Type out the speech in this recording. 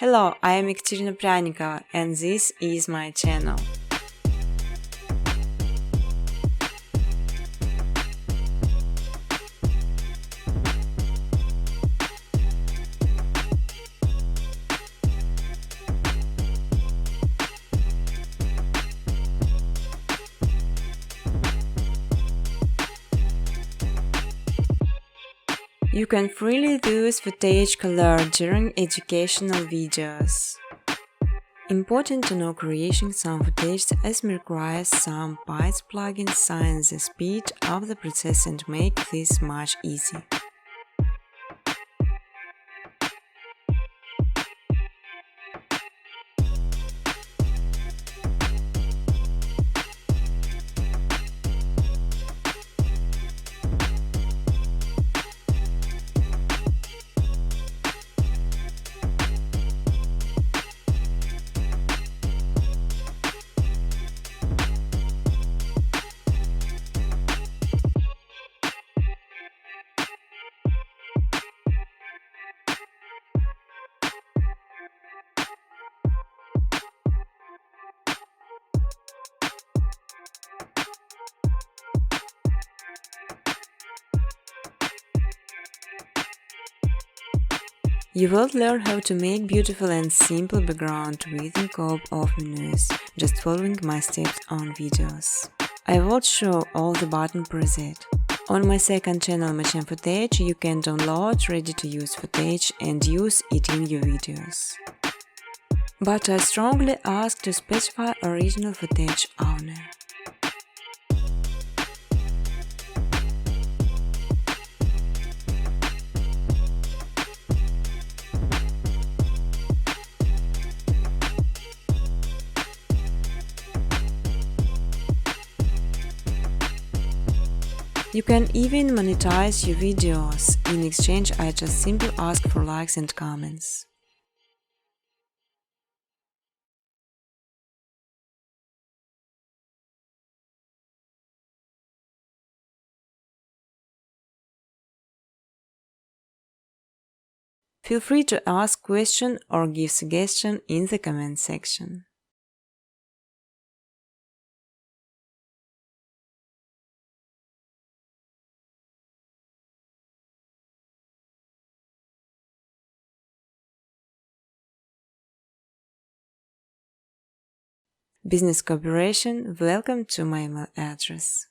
Hello, I am Ekaterina Pryanikova and this is my channel. You can freely use footage color during educational videos. Important to know creating some footage as requires some bytes plugins sign the speed of the process and make this much easy. You will learn how to make beautiful and simple background with a couple of menus, just following my steps on videos. I will show all the button preset. On my second channel Machine Footage you can download ready-to-use footage and use it in your videos. But I strongly ask to specify original footage only. You can even monetize your videos. In exchange, I just simply ask for likes and comments. Feel free to ask questions or give suggestions in the comment section. Business cooperation, welcome to my email address.